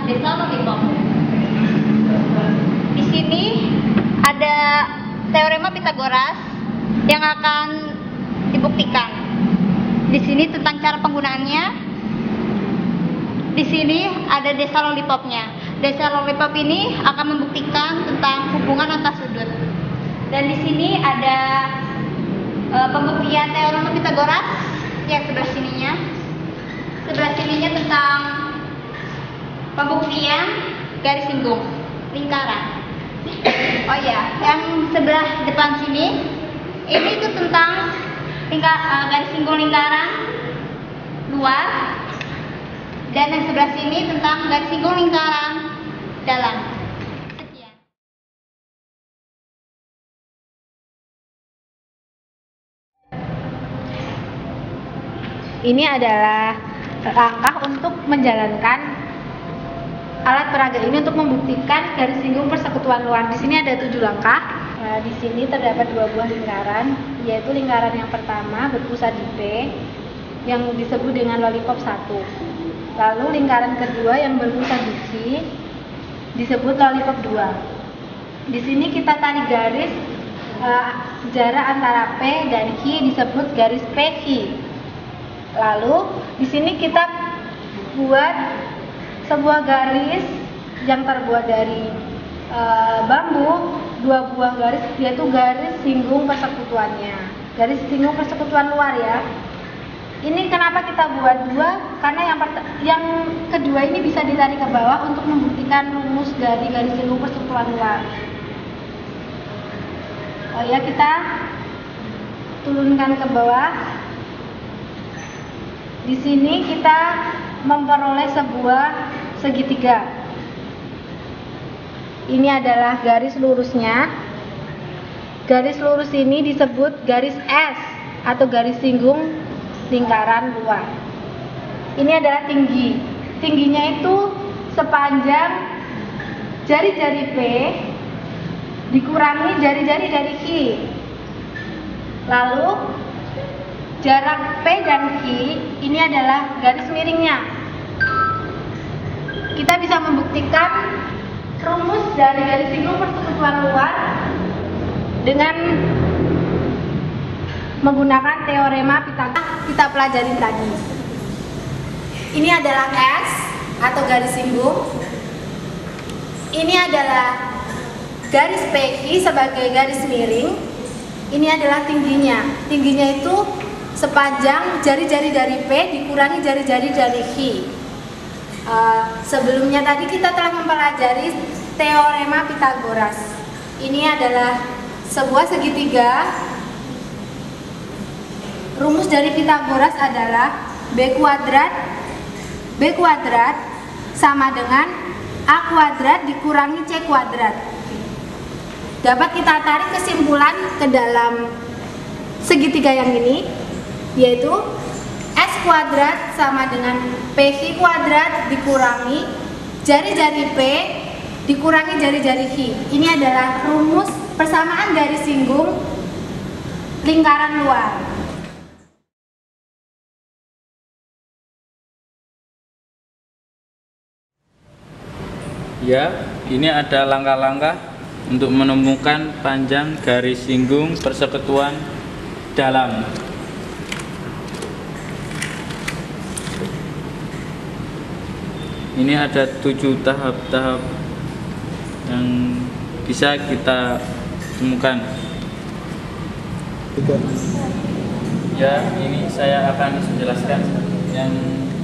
desa lollipop. Di sini ada teorema Pythagoras yang akan dibuktikan. Di sini tentang cara penggunaannya. Di sini ada desa lollipopnya. Desa lollipop ini akan membuktikan tentang hubungan antar sudut. Dan di sini ada pembuktian teorema Pythagoras yang sebelah sininya. Sebelah sininya tentang pembuktian garis singgung lingkaran. Oh ya, yang sebelah depan sini ini itu tentang garis singgung lingkaran luar, dan yang sebelah sini tentang garis singgung lingkaran dalam. Sekian. Ini adalah langkah untuk menjalankan alat peraga ini untuk membuktikan garis singgung persekutuan luar. Di sini ada 7 langkah. Di sini terdapat 2 buah lingkaran, yaitu lingkaran yang pertama berpusat di P yang disebut dengan lollipop 1. Lalu lingkaran kedua yang berpusat di Q disebut lollipop 2. Di sini kita tarik garis jarak antara P dan Q disebut garis PQ. Lalu di sini kita buat sebuah garis yang terbuat dari bambu, 2 buah garis, yaitu garis singgung persekutuannya, garis singgung persekutuan luar ya. Ini kenapa kita buat 2? Karena yang kedua ini bisa ditarik ke bawah untuk membuktikan rumus dari garis singgung persekutuan luar. Oh ya, kita turunkan ke bawah. Di sini kita memperoleh sebuah segitiga. Ini adalah garis lurusnya. Garis lurus ini disebut garis S atau garis singgung lingkaran luar. Ini adalah tinggi. Tingginya itu sepanjang jari-jari P dikurangi jari-jari dari Q. Lalu jarak P dan Q ini adalah garis miringnya. Kita bisa membuktikan rumus dari garis singgung persekutuan luar dengan menggunakan teorema Pythagoras kita pelajari tadi. Ini adalah S atau garis singgung. Ini adalah garis PQ sebagai garis miring. Ini adalah tingginya. Tingginya itu sepanjang jari-jari dari P dikurangi jari-jari dari Q. Sebelumnya tadi kita telah mempelajari teorema Pythagoras. Ini adalah sebuah segitiga. Rumus dari Pythagoras adalah B kuadrat sama dengan A kuadrat dikurangi C kuadrat. Dapat kita tarik kesimpulan ke dalam segitiga yang ini, yaitu S kuadrat sama dengan PQ kuadrat dikurangi jari-jari P dikurangi jari-jari Q. Ini adalah rumus persamaan garis singgung lingkaran luar. Ya, ini ada langkah-langkah untuk menemukan panjang garis singgung persekutuan dalam. Ini ada 7 tahap-tahap yang bisa kita temukan. Ya, ini saya akan menjelaskan yang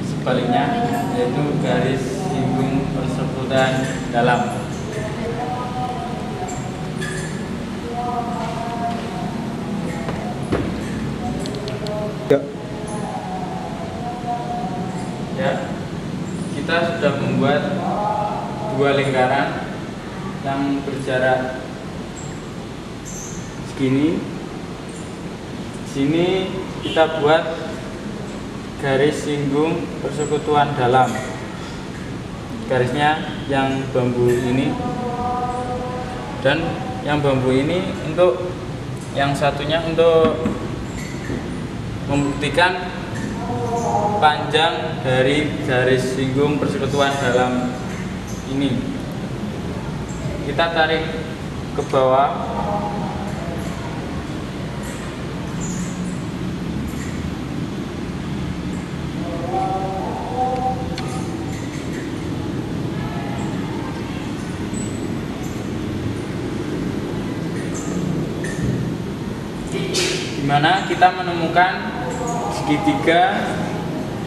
sebaliknya, yaitu garis singgung persekutuan dalam. Ya, kita sudah membuat 2 lingkaran yang berjarak segini. Sini kita buat garis singgung persekutuan dalam. Garisnya yang bambu ini, dan yang bambu ini untuk yang satunya untuk membuktikan panjang dari garis singgung persekutuan dalam ini. Kita tarik ke bawah. Di mana kita menemukan segitiga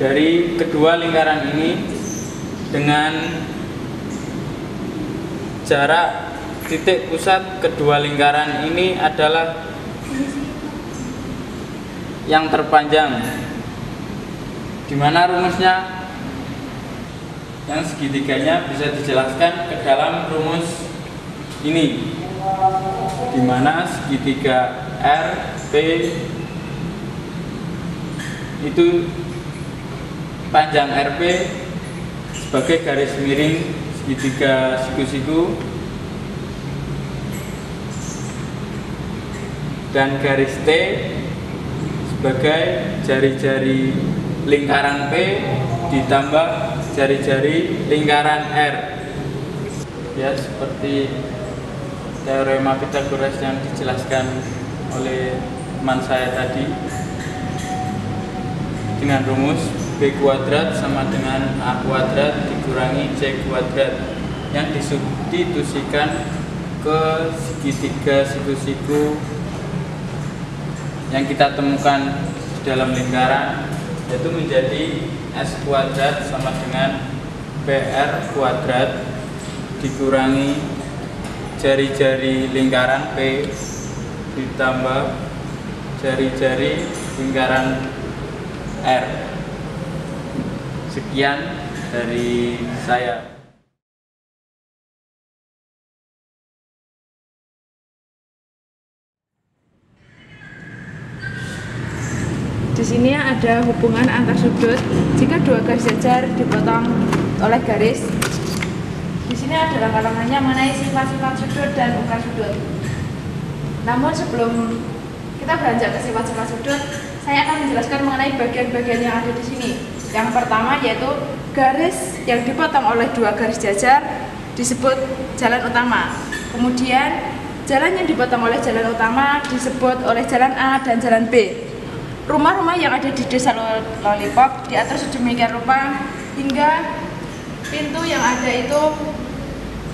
dari kedua lingkaran ini dengan jarak titik pusat kedua lingkaran ini adalah yang terpanjang. Di mana rumusnya yang segitiganya bisa dijelaskan ke dalam rumus ini, di mana segitiga RP itu panjang RP sebagai garis miring segitiga siku-siku dan garis T sebagai jari-jari lingkaran P ditambah jari-jari lingkaran R. Ya, seperti teorema Pythagoras yang dijelaskan oleh teman saya tadi, dengan rumus B kuadrat sama dengan A kuadrat dikurangi C kuadrat yang disubstitusikan ke segitiga siku-siku yang kita temukan di dalam lingkaran, yaitu menjadi S kuadrat sama dengan PR kuadrat dikurangi jari-jari lingkaran P ditambah jari-jari lingkaran R. Sekian dari saya. Di sini ada hubungan antar sudut jika dua garis jajar dipotong oleh garis. Di sini ada langkah-langkahnya mengenai sifat-sifat sudut dan ukuran sudut. Namun sebelum kita beranjak ke sifat-sifat sudut, saya akan menjelaskan mengenai bagian-bagian yang ada di sini. Yang pertama yaitu garis yang dipotong oleh dua garis jajar disebut jalan utama. Kemudian jalan yang dipotong oleh jalan utama disebut oleh jalan A dan jalan B. Rumah-rumah yang ada di desa Lollipop diatur sedemikian rupa hingga pintu yang ada itu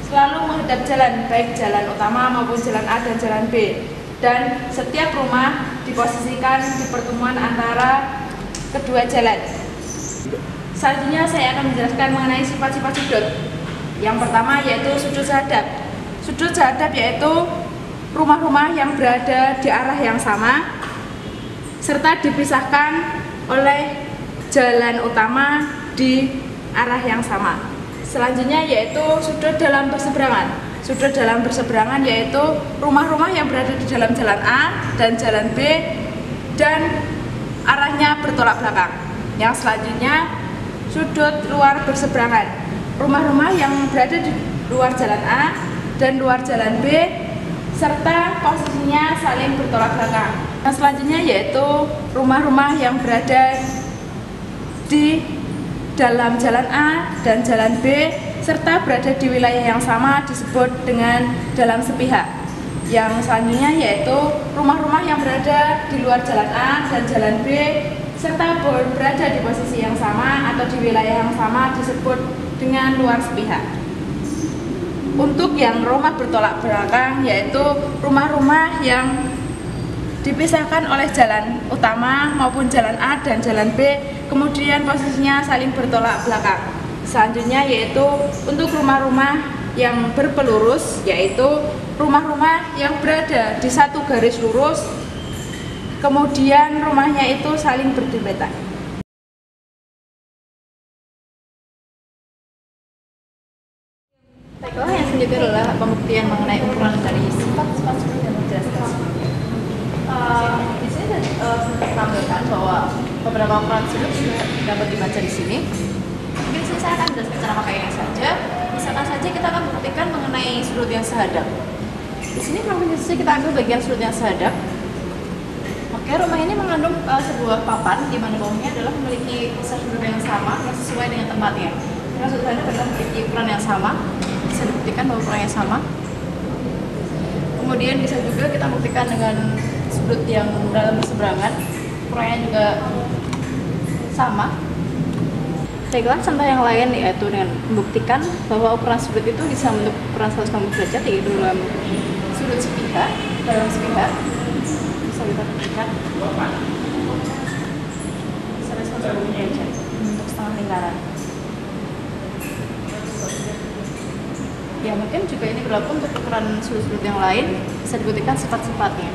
selalu menghadap jalan, baik jalan utama maupun jalan A dan jalan B. Dan setiap rumah diposisikan di pertemuan antara kedua jalan. Selanjutnya saya akan menjelaskan mengenai sifat-sifat sudut. Yang pertama yaitu sudut sehadap. Sudut sehadap yaitu rumah-rumah yang berada di arah yang sama serta dipisahkan oleh jalan utama di arah yang sama. Selanjutnya yaitu sudut dalam berseberangan. Sudut dalam berseberangan yaitu rumah-rumah yang berada di dalam jalan A dan jalan B dan arahnya bertolak belakang. Yang selanjutnya sudut luar berseberangan. Rumah-rumah yang berada di luar jalan A dan luar jalan B serta posisinya saling bertolak belakang. Yang selanjutnya yaitu rumah-rumah yang berada di dalam jalan A dan jalan B serta berada di wilayah yang sama disebut dengan dalam sepihak. Yang selanjutnya yaitu rumah-rumah yang berada di luar jalan A dan jalan B serta berada di posisi yang sama atau di wilayah yang sama disebut dengan luar sepihak. Untuk yang rumah bertolak belakang yaitu rumah-rumah yang dipisahkan oleh jalan utama maupun jalan A dan jalan B, kemudian posisinya saling bertolak belakang. Selanjutnya yaitu untuk rumah-rumah yang berpelurus, yaitu rumah-rumah yang berada di satu garis lurus, kemudian rumahnya itu saling berdempetan. Baiklah, yang selanjutnya adalah pembuktian mengenai ukuran dari sifat-sifat sudut yang dijelaskan. Di sini saya tampilkan bahwa beberapa ukuran sudut dapat dibaca di sini. Mungkin sini saya akan menjelaskan cara pakainya saja. Misalkan saja kita akan buktikan mengenai sudut yang sehadap. Di sini kita ambil bagian sudut yang sehadap. Oke, rumah ini mengandung sebuah papan di mana bawahnya adalah memiliki besar sudut yang sama yang sesuai dengan tempatnya. Karena sudut adalah memiliki ukuran yang sama. bisa dibuktikan bahwa ukurannya sama. Kemudian bisa juga kita buktikan dengan sudut yang dalam berseberangan, ukurannya juga sama. Baiklah, contoh yang lain yaitu dengan membuktikan bahwa ukuran sudut itu bisa membentuk ukuran 180 derajat, yaitu dalam sudut sepihak, dalam sepihak. Bisa kita buktikan. Bisa 180 derajat untuk setengah lingkaran. Ya, mungkin juga ini berlaku untuk ukuran sudut-sudut yang lain, bisa dibuktikan sifat-sifatnya.